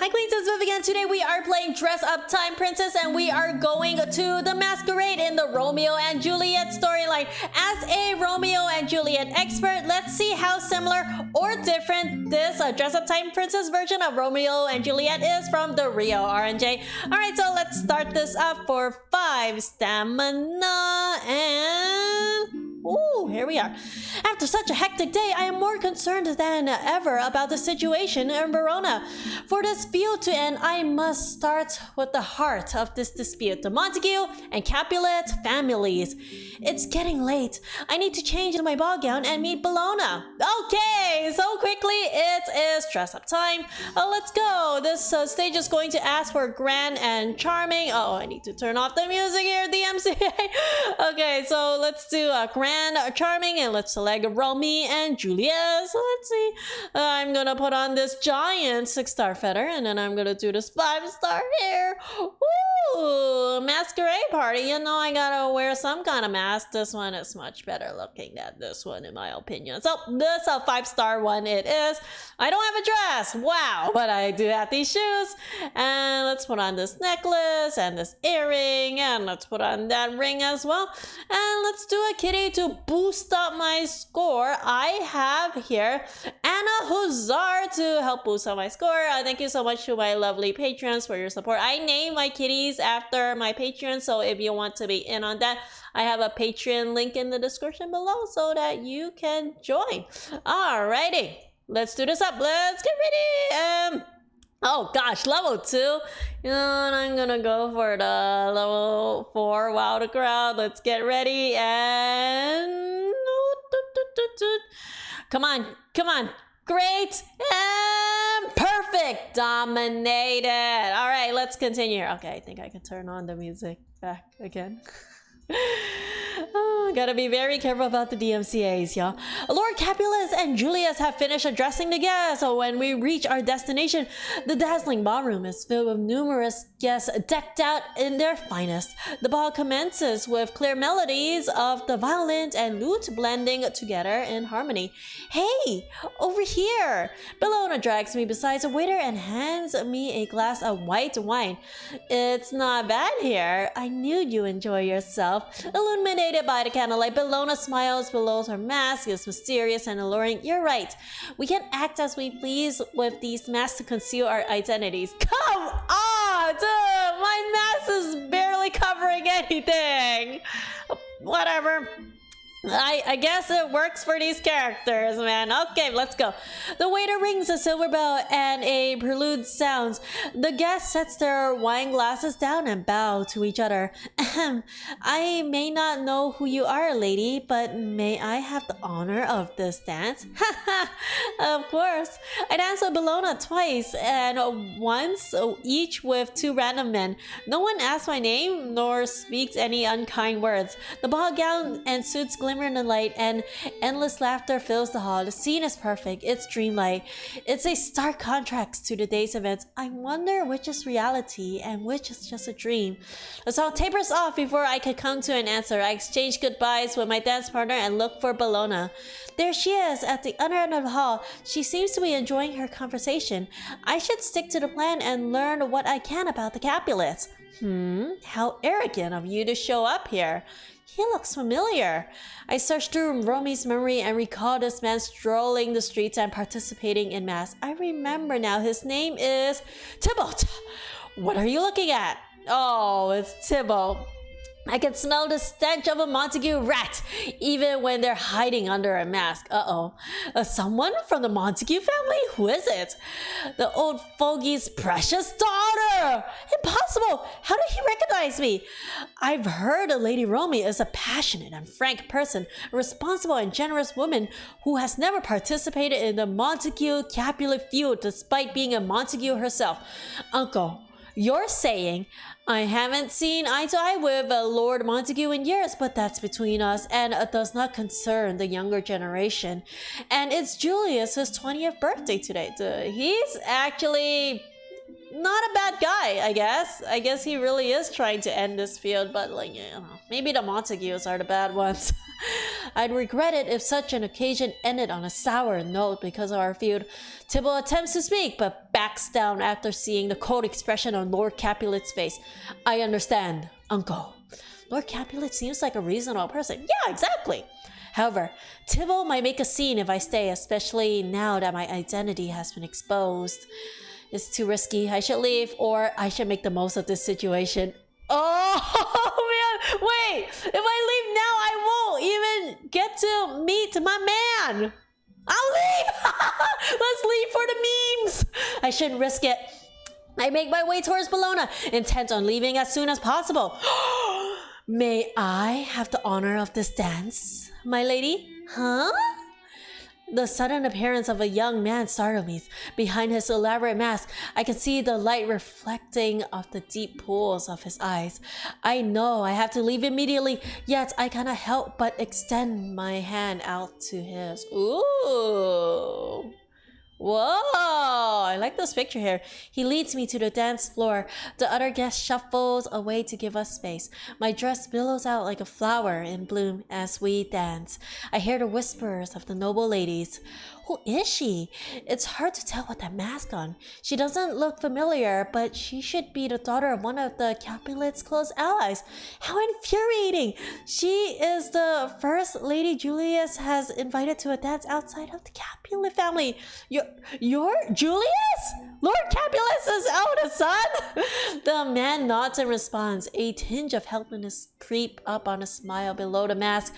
Hi Queens, it's Vivi again. Today we are playing Dress Up Time Princess and we are going to the masquerade in the Romeo and Juliet storyline. As a Romeo and Juliet expert, let's see how similar or different this Dress Up Time Princess version of Romeo and Juliet is from the Rio RNJ. Alright, so let's start this up for 5 stamina and... Ooh, here we are. After such a hectic day, I am more concerned than ever about the situation in Verona. For this feud to end, I must start with the heart of this dispute, the Montague and Capulet families. It's getting late. I need to change into my ball gown and meet Bologna. Okay, so quickly, it is dress up time. Let's go. This stage is going to ask for grand and charming. Oh, I need to turn off the music here, the MCA. Okay, so let's do a grand charming and let's select Romy and Julius. So let's see. I'm gonna put on this giant 6-star feather and then I'm gonna do this 5-star here. Ooh, masquerade party. You know I gotta wear some kind of mask. This one is much better looking than this one in my opinion. So this is a 5-star one it is. I don't have a dress. Wow. But I do have these shoes. And let's put on this necklace and this earring and let's put on that ring as well. And let's do a kitty to boost up my score. I have here Anna Huzar to help boost up my score. Thank you so much to my lovely patrons for your support. I name my kitties after my patrons, so if you want to be in on that, I have a Patreon link in the description below so that you can join. Alrighty, let's do this up. Let's get ready. Oh gosh, level 2. And I'm gonna go for the level 4. Wow, the crowd. Let's get ready and... Come on, come on. Great and perfect. Dominated. All right, let's continue. Okay, I think I can turn on the music back again. Oh, gotta be very careful about the DMCAs, y'all. Lord Capulet and Julius have finished addressing the guests, so when we reach our destination, the dazzling ballroom is filled with numerous guests decked out in their finest. The ball commences with clear melodies of the violin and lute blending together in harmony. Hey, over here! Bologna drags me beside a waiter and hands me a glass of white wine. It's not bad here. I knew you enjoy yourself. Illuminated by the candlelight, Bologna smiles below her mask is mysterious and alluring. You're right. We can act as we please with these masks to conceal our identities. Come on, dude! My mask is barely covering anything. Whatever. I guess it works for these characters, man. Okay, let's go. The waiter rings a silver bell and a prelude sounds. The guest sets their wine glasses down and bow to each other. I may not know who you are, lady, but may I have the honor of this dance? Of course. I danced with Bologna twice and once each with 2 random men. No one asks my name nor speaks any unkind words. The ball gown and suits glimmer in the light and endless laughter fills the hall. The scene is perfect. It's dreamlike. It's a stark contrast to the day's events. I wonder which is reality and which is just a dream. The song tapers off before I could come to an answer. I exchange goodbyes with my dance partner and look for Bologna. There she is at the other end of the hall. She seems to be enjoying her conversation. I should stick to the plan and learn what I can about the Capulets. How arrogant of you to show up here. He looks familiar. I searched through Romy's memory and recall this man strolling the streets and participating in mass. I remember now. His name is Tybalt. What are you looking at? Oh, it's Tybalt. I can smell the stench of a Montague rat, even when they're hiding under a mask. Someone from the Montague family? Who is it? The old fogey's precious daughter! Impossible! How did he recognize me? I've heard Lady Romy is a passionate and frank person, a responsible and generous woman who has never participated in the Montague-Capulet feud despite being a Montague herself. Uncle, you're saying I haven't seen eye to eye with Lord Montague in years, but that's between us and does not concern the younger generation. And it's Julius' 20th birthday today. He's actually not a bad guy, I guess. I guess he really is trying to end this feud, but like, you know, maybe the Montagues are the bad ones. I'd regret it if such an occasion ended on a sour note because of our feud. Tybalt attempts to speak, but backs down after seeing the cold expression on Lord Capulet's face. I understand, Uncle. Lord Capulet seems like a reasonable person. Yeah, exactly. However, Tybalt might make a scene if I stay, especially now that my identity has been exposed. It's too risky. I should leave, or I should make the most of this situation. Oh, man. Wait, if I leave now, I won't even get to meet my man. I'll leave. Let's leave for the memes. I shouldn't risk it. I make my way towards Bologna, intent on leaving as soon as possible. May I have the honor of this dance, my lady? Huh? The sudden appearance of a young man startled me. Behind his elaborate mask, I could see the light reflecting off the deep pools of his eyes. I know I have to leave immediately, yet I cannot help but extend my hand out to his. Ooh. Whoa, I like this picture here. He leads me to the dance floor. The other guest shuffles away to give us space. My dress billows out like a flower in bloom as we dance. I hear the whispers of the noble ladies. Who is she? It's hard to tell with that mask on. She doesn't look familiar, but she should be the daughter of one of the Capulet's close allies. How infuriating! She is the first Lady Julius has invited to a dance outside of the Capulet family. You're Julius? Lord Capulet's eldest son? The man nods and responds. A tinge of helplessness creep up on a smile below the mask.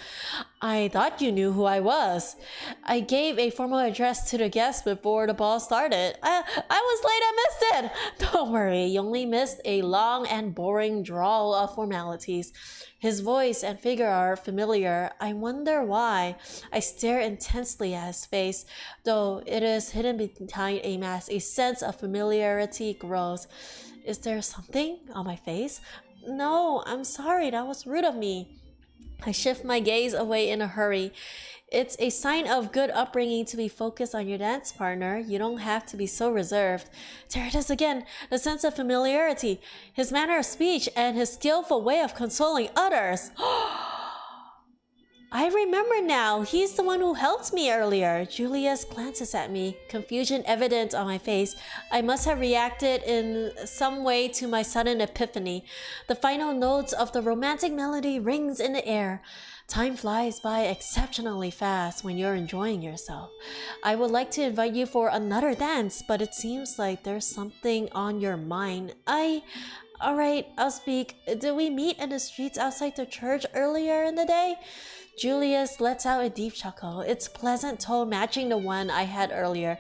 I thought you knew who I was. I gave a formal address to the guests before the ball started. I was late, I missed it. Don't worry, you only missed a long and boring drawl of formalities. His voice and figure are familiar. I wonder why. I stare intensely at his face. Though it is hidden behind a mask, a sense of familiarity grows. Is there something on my face? No, I'm sorry, that was rude of me. I shift my gaze away in a hurry. It's a sign of good upbringing to be focused on your dance partner. You don't have to be so reserved. There it is again, the sense of familiarity, his manner of speech, and his skillful way of consoling others. I remember now. He's the one who helped me earlier. Julius glances at me, confusion evident on my face. I must have reacted in some way to my sudden epiphany. The final notes of the romantic melody rings in the air. Time flies by exceptionally fast when you're enjoying yourself. I would like to invite you for another dance, but it seems like there's something on your mind. Alright, I'll speak. Did we meet in the streets outside the church earlier in the day? Julius lets out a deep chuckle, its pleasant tone matching the one I had earlier.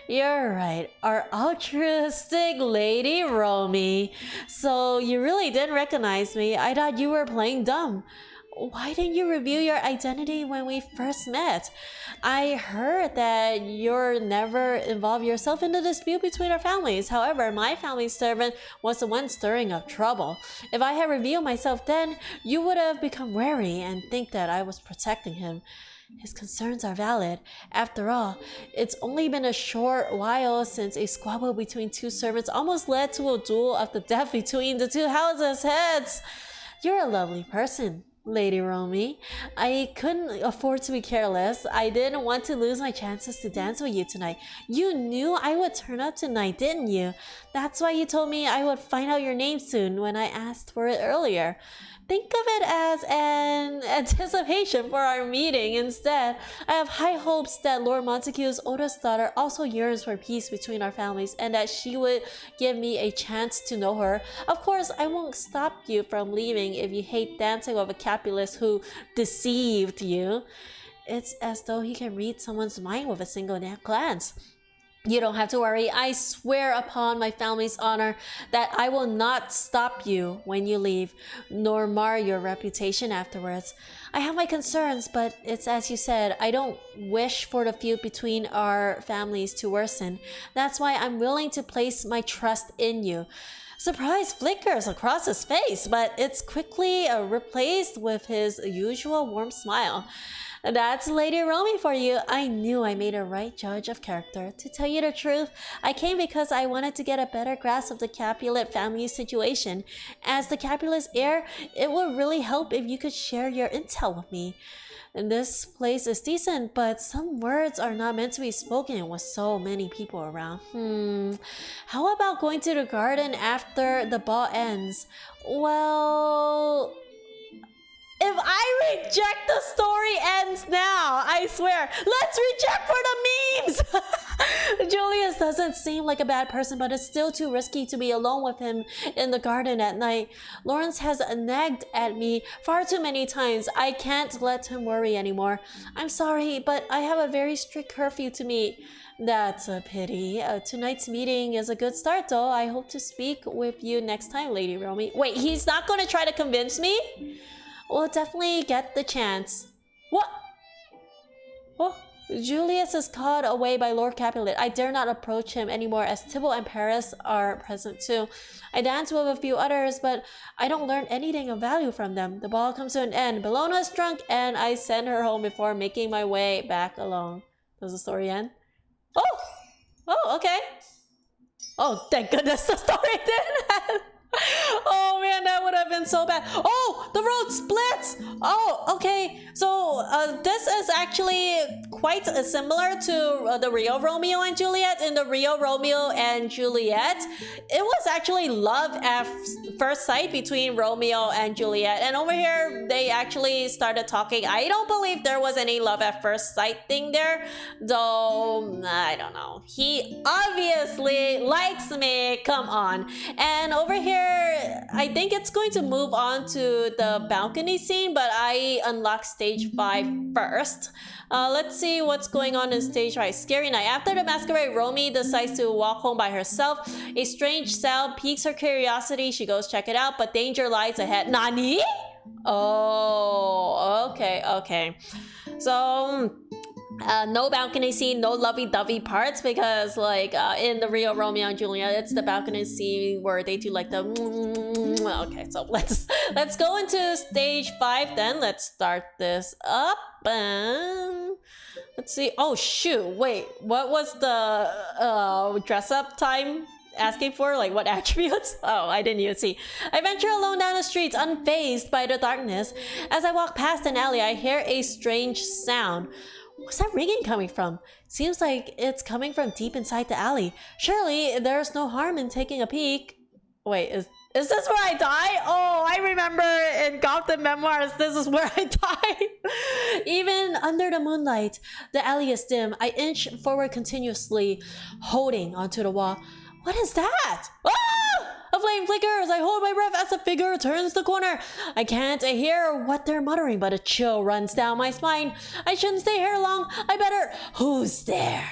You're right, our altruistic lady Romy. So you really didn't recognize me. I thought you were playing dumb. Why didn't you reveal your identity when we first met? I heard that you're never involved yourself in the dispute between our families. However, my family's servant was the one stirring up trouble. If I had revealed myself then, you would have become wary and think that I was protecting him. His concerns are valid. After all, it's only been a short while since a squabble between two servants almost led to a duel of the death between the two houses' heads. You're a lovely person, Lady Romy. I couldn't afford to be careless. I didn't want to lose my chances to dance with you tonight. You knew I would turn up tonight, didn't you? That's why you told me I would find out your name soon when I asked for it earlier. Think of it as an anticipation for our meeting instead. I have high hopes that Lord Montague's oldest daughter also yearns for peace between our families and that she would give me a chance to know her. Of course, I won't stop you from leaving if you hate dancing with a Capulet who deceived you. It's as though he can read someone's mind with a single glance. You don't have to worry. I swear upon my family's honor that I will not stop you when you leave, nor mar your reputation afterwards. I have my concerns, but it's as you said, I don't wish for the feud between our families to worsen. That's why I'm willing to place my trust in you. Surprise flickers across his face, but it's quickly replaced with his usual warm smile. That's Lady Romy for you. I knew I made a right judge of character. To tell you the truth, I came because I wanted to get a better grasp of the Capulet family situation. As the Capulet's heir, it would really help if you could share your intel with me. And this place is decent, but some words are not meant to be spoken with so many people around. How about going to the garden after the ball ends? Well, if I reject, the story ends now. I swear. Let's reject for the memes. Julius doesn't seem like a bad person, but it's still too risky to be alone with him in the garden at night. Lawrence has nagged at me far too many times. I can't let him worry anymore. I'm sorry, but I have a very strict curfew to meet. That's a pity. Tonight's meeting is a good start, though. I hope to speak with you next time, Lady Romy. Wait, he's not going to try to convince me? We'll definitely get the chance. What? Oh, Julius is caught away by Lord Capulet. I dare not approach him anymore as Tybalt and Paris are present too. I dance with a few others, but I don't learn anything of value from them. The ball comes to an end. Bellona is drunk, and I send her home before making my way back alone. Does the story end? Oh, okay. Oh, thank goodness the story didn't end. Oh man, that would have been so bad. Oh, the road splits. Oh, okay. So this is actually quite similar to the real Romeo and Juliet. In the real Romeo and Juliet, it was actually love at first sight between Romeo and Juliet. And over here, they actually started talking. I don't believe there was any love at first sight thing there, though. I don't know. He obviously likes me. Come on. And over here, I think it's going to move on to the balcony scene, but I unlocked stage 5 first. Let's see what's going on in stage 5. Scary night. After the masquerade, Romy decides to walk home by herself. A strange sound piques her curiosity. She goes check it out, but danger lies ahead. Nani? Oh, okay. So no balcony scene, no lovey-dovey parts, because like in the real Romeo and Juliet, it's the balcony scene where they do like the okay. So let's go into stage 5 then. Let's start this up and let's see. Oh shoot, wait, what was the dress up time asking for? Like what attributes? Oh, I didn't even see. I venture alone down the streets, unfazed by the darkness. As I walk past an alley, I hear a strange sound. What's that ringing coming from? Seems like it's coming from deep inside the alley. Surely there's no harm in taking a peek. Wait, is this where I die? Oh, I remember in Gotham Memoirs, this is where I die. Even under the moonlight, the alley is dim. I inch forward continuously, holding onto the wall. What is that? Ah! A flame flickers. I hold my breath as the figure turns the corner. I can't hear what they're muttering, but a chill runs down my spine. I shouldn't stay here long. I better... Who's there?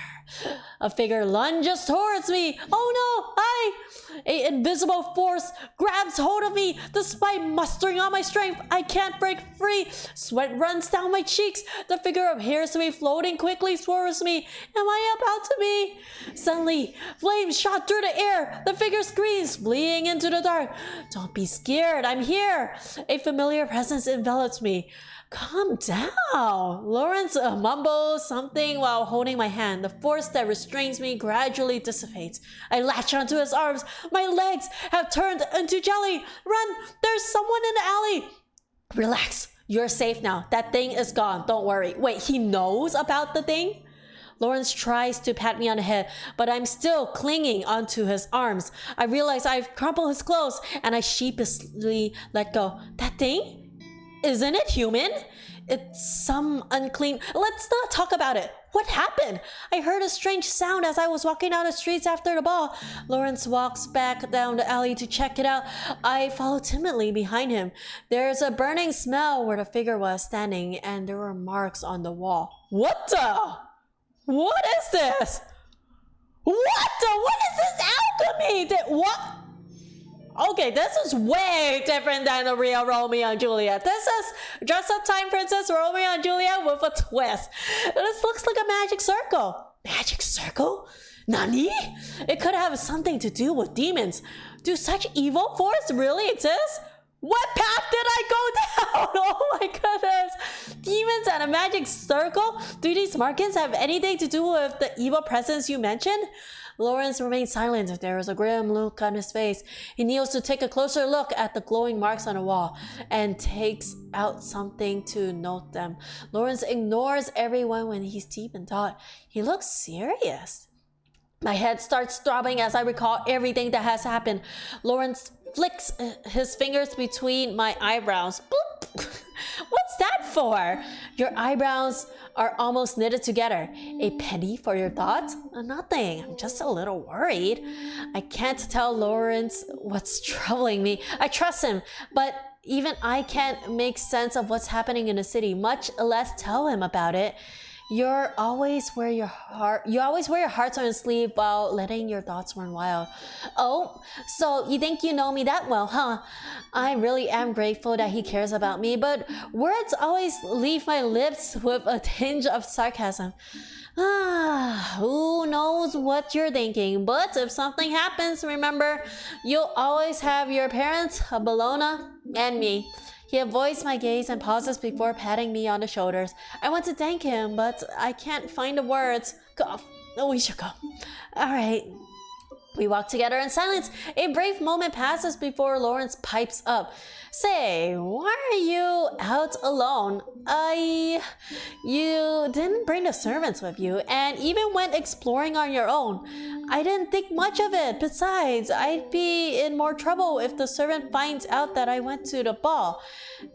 A figure lunges towards me. Oh no! An invisible force grabs hold of me. Despite mustering all my strength, I can't break free. Sweat runs down my cheeks. The figure appears to be floating quickly towards me. Am I about to be? Suddenly, flames shot through the air. The figure screams, fleeing into the dark. Don't be scared, I'm here. A familiar presence envelops me. Calm down. Lawrence mumbles something while holding my hand. The force that restrains me gradually dissipates. I latch onto his arms. My legs have turned into jelly. Run! There's someone in the alley. Relax. You're safe now. That thing is gone. Don't worry. Wait, he knows about the thing? Lawrence tries to pat me on the head, but I'm still clinging onto his arms. I realize I've crumpled his clothes, and I sheepishly let go. That thing? Isn't it human? It's some unclean... Let's not talk about it. What happened? I heard a strange sound as I was walking down the streets after the ball. Lawrence walks back down the alley to check it out. I follow timidly behind him. There's a burning smell where the figure was standing, and there were marks on the wall. What the? What is this? What is this alchemy? What? Okay, this is way different than the real Romeo and Juliet. This is Dress Up Time Princess Romeo and Juliet with a twist. This looks like a magic circle. Magic circle? Nani? It could have something to do with demons. Do such evil forces really exist? What path did I go down? Oh my goodness. Demons and a magic circle? Do these markings have anything to do with the evil presence you mentioned? Lawrence remained silent. There was a grim look on his face. He kneels to take a closer look at the glowing marks on the wall and takes out something to note them. Lawrence ignores everyone when he's deep in thought. He looks serious. My head starts throbbing as I recall everything that has happened. Lawrence flicks his fingers between my eyebrows. Bloop. What's that for? Your eyebrows are almost knitted together. A penny for your thoughts? Nothing. I'm just a little worried. I can't tell Lawrence what's troubling me. I trust him, but even I can't make sense of what's happening in the city, much less tell him about it. You always wear your hearts on your sleeve while letting your thoughts run wild. Oh, so you think you know me that well, huh? I really am grateful that he cares about me, but words always leave my lips with a tinge of sarcasm. Who knows what you're thinking, but if something happens, remember, you'll always have your parents, Bologna, and me. He avoids my gaze and pauses before patting me on the shoulders. I want to thank him, but I can't find the words. We should go. All right. We walk together in silence. A brief moment passes before Lawrence pipes up. Say, why are you out alone? You didn't bring the servants with you and even went exploring on your own. I didn't think much of it. Besides, I'd be in more trouble if the servant finds out that I went to the ball.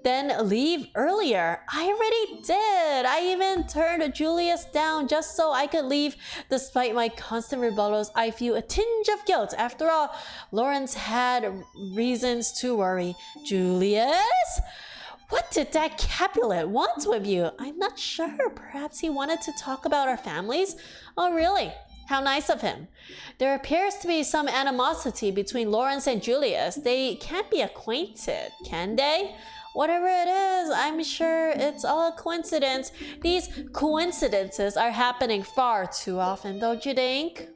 Then leave earlier. I already did. I even turned Julius down just so I could leave. Despite my constant rebuttals, I feel a tinge of guilt. After all, Lawrence had reasons to worry. Julius? What did that Capulet want with you? I'm not sure. Perhaps he wanted to talk about our families? Oh, really? How nice of him. There appears to be some animosity between Lawrence and Julius. They can't be acquainted, can they? Whatever it is, I'm sure it's all a coincidence. These coincidences are happening far too often, don't you think?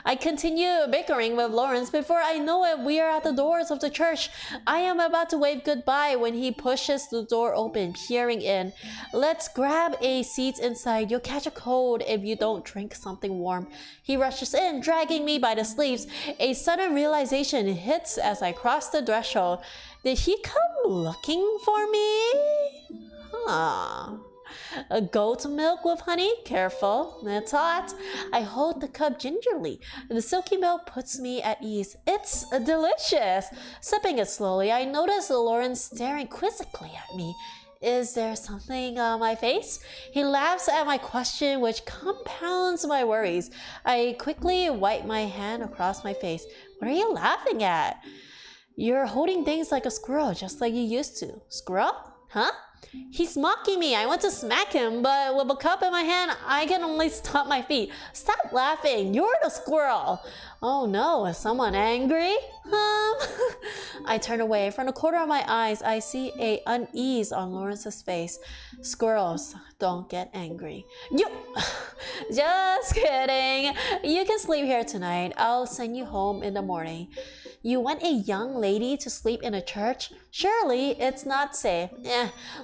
I continue bickering with Lawrence. Before I know it, we are at the doors of the church. I am about to wave goodbye when he pushes the door open, peering in. Let's grab a seat inside. You'll catch a cold if you don't drink something warm. He rushes in, dragging me by the sleeves. A sudden realization hits as I cross the threshold. Did he come looking for me? A goat milk with honey? Careful, it's hot. I hold the cup gingerly. The silky milk puts me at ease. It's delicious. Sipping it slowly, I notice Lawrence staring quizzically at me. Is there something on my face? He laughs at my question, which compounds my worries. I quickly wipe my hand across my face. What are you laughing at? You're holding things like a squirrel, just like you used to. Squirrel? Huh? He's mocking me. I want to smack him, but with a cup in my hand, I can only stomp my feet. Stop laughing. You're the squirrel. Oh no, is someone angry? I turn away. From the corner of my eyes, I see a unease on Lawrence's face. Squirrels don't get angry. You, just kidding. You can sleep here tonight. I'll send you home in the morning. You want a young lady to sleep in a church? Surely it's not safe.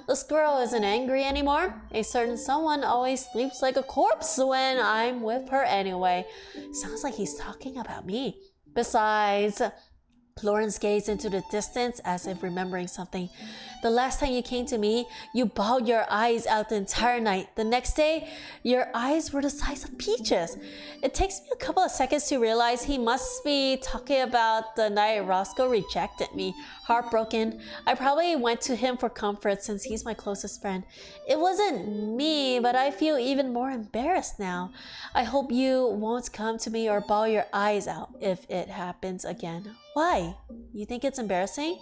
The squirrel isn't angry anymore. A certain someone always sleeps like a corpse when I'm with her anyway. Sounds like he's talking about me. Besides, Lawrence gazed into the distance as if remembering something. The last time you came to me, you bawled your eyes out the entire night. The next day, your eyes were the size of peaches. It takes me a couple of seconds to realize he must be talking about the night Roscoe rejected me. Heartbroken, I probably went to him for comfort since he's my closest friend. It wasn't me, but I feel even more embarrassed now. I hope you won't come to me or bawl your eyes out if it happens again. Why? You think it's embarrassing?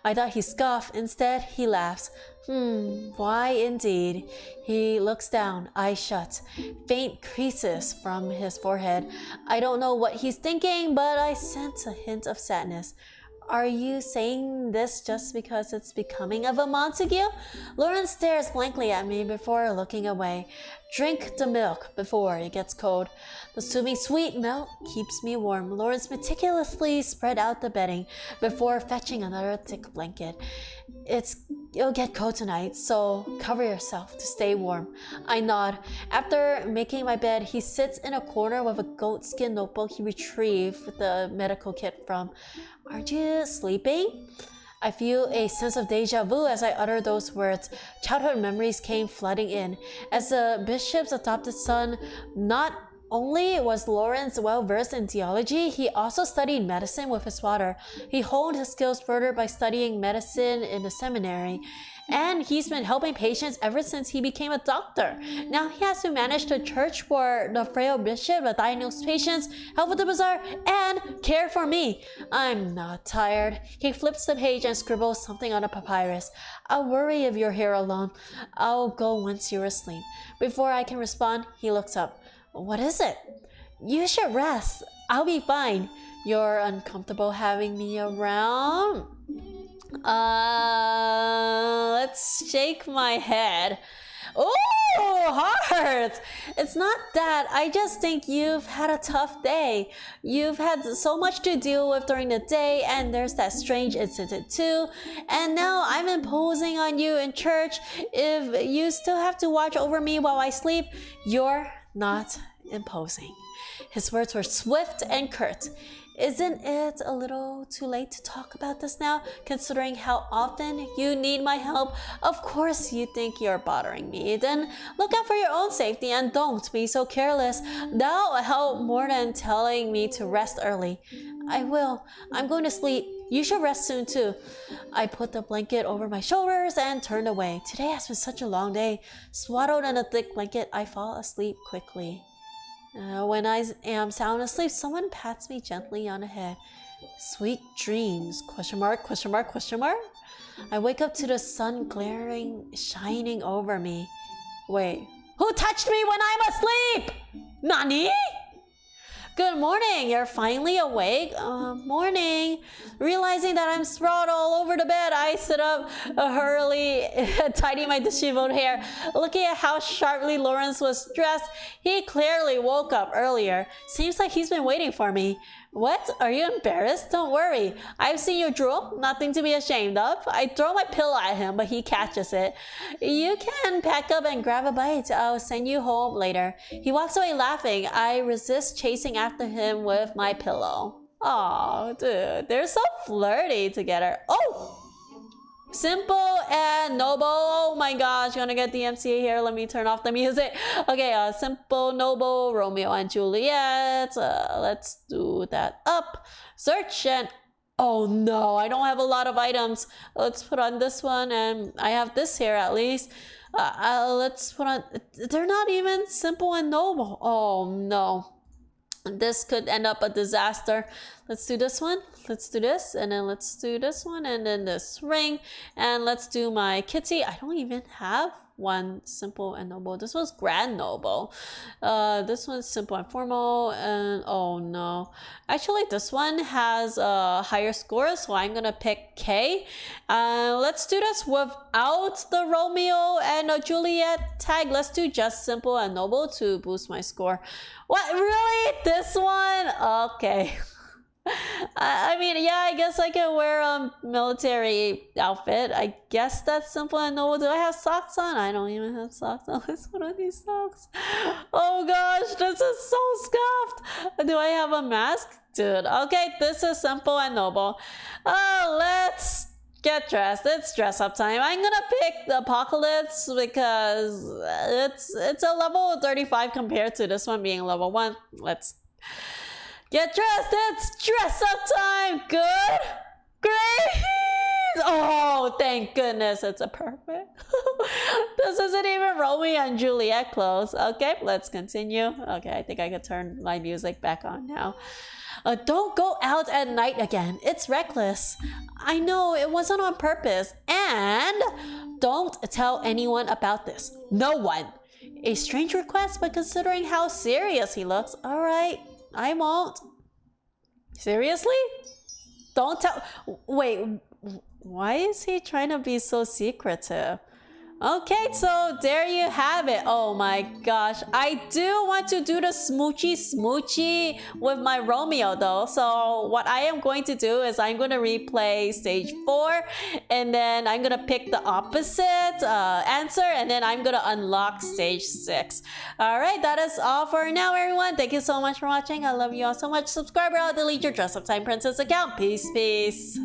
I thought he scoffed. Instead, he laughs. Why indeed? He looks down, eyes shut. Faint creases from his forehead. I don't know what he's thinking, but I sense a hint of sadness. Are you saying this just because it's becoming of a Montague? Lauren stares blankly at me before looking away. Drink the milk before it gets cold. The soothing sweet milk keeps me warm. Lawrence meticulously spread out the bedding before fetching another thick blanket. It'll get cold tonight, so cover yourself to stay warm. I nod. After making my bed, he sits in a corner with a goatskin notebook he retrieved the medical kit from. Aren't you sleeping? I feel a sense of deja vu as I utter those words. Childhood memories came flooding in. As the bishop's adopted son, not only was Lawrence well-versed in theology, he also studied medicine with his father. He honed his skills further by studying medicine in the seminary. And he's been helping patients ever since he became a doctor. Now he has to manage the church for the frail bishop, diagnose patients, help with the bazaar, and care for me. I'm not tired. He flips the page and scribbles something on a papyrus. I'll worry if you're here alone. I'll go once you're asleep. Before I can respond, he looks up. What is it? You should rest. I'll be fine. You're uncomfortable having me around? Let's shake my head. Oh, heart! It's not that. I just think you've had a tough day. You've had so much to deal with during the day, and there's that strange incident too. And now I'm imposing on you in church. If you still have to watch over me while I sleep, you're not imposing. His words were swift and curt. Isn't it a little too late to talk about this now, considering how often you need my help? Of course you think you're bothering me. Then look out for your own safety and don't be so careless. That'll help more than telling me to rest early. I will. I'm going to sleep. You should rest soon too. I put the blanket over my shoulders and turned away. Today has been such a long day. Swaddled in a thick blanket, I fall asleep quickly. When I am sound asleep, someone pats me gently on the head. Sweet dreams, question mark, question mark, question mark. I wake up to the sun shining over me. Wait, who touched me when I'm asleep? Nani? Good morning, you're finally awake? Morning. Realizing that I'm sprawled all over the bed, I sit up hurriedly, tidying my disheveled hair. Looking at how sharply Lawrence was dressed, he clearly woke up earlier. Seems like he's been waiting for me. What? Are you embarrassed? Don't worry. I've seen you drool. Nothing to be ashamed of. I throw my pillow at him, but he catches it. You can pack up and grab a bite. I'll send you home later. He walks away laughing. I resist chasing after him with my pillow. Aw, dude. They're so flirty together. Oh! Simple and noble. Oh my gosh, gonna get the MCA here. Let me turn off the music. Okay, simple, noble, Romeo and Juliet. Let's do that up. Search and oh no, I don't have a lot of items. Let's put on this one, and I have this here at least. Let's put on. They're not even simple and noble. Oh no. This could end up a disaster. Let's do this one. Let's do this. And then let's do this one. And then this ring. And let's do my kitty. I don't even have one simple and noble. This one's grand noble. This one's simple and formal. And oh no. Actually, this one has a higher score. So I'm going to pick K. Let's do this without the Romeo and Juliet tag. Let's do just simple and noble to boost my score. What? Really? This one? Okay. I mean, yeah, I guess I can wear a military outfit. I guess that's simple and noble. Do I have socks on? I don't even have socks on. Let's put on these socks. Oh gosh, this is so scuffed. Do I have a mask? Dude, okay, this is simple and noble. Oh, let's get dressed. It's dress up time. I'm gonna pick the Apocalypse because it's a level 35 compared to this one being level 1. Let's get dressed. It's dress up time. Good. Great. Oh, thank goodness. It's a perfect. This isn't even Romeo and Juliet clothes. Okay, let's continue. Okay, I think I could turn my music back on now. Don't go out at night again. It's reckless. I know it wasn't on purpose. And don't tell anyone about this. No one. A strange request, but considering how serious he looks, all right, I won't. Seriously? Don't tell. Wait, why is he trying to be so secretive? Okay, so there you have it. Oh my gosh. I do want to do the smoochy with my Romeo though. So what I am going to do is I'm going to replay stage 4 and then I'm going to pick the opposite answer and then I'm going to unlock stage 6. Alright, that is all for now everyone. Thank you so much for watching. I love you all so much. Subscribe or I'll delete your Dress Up Time Princess account. Peace, peace.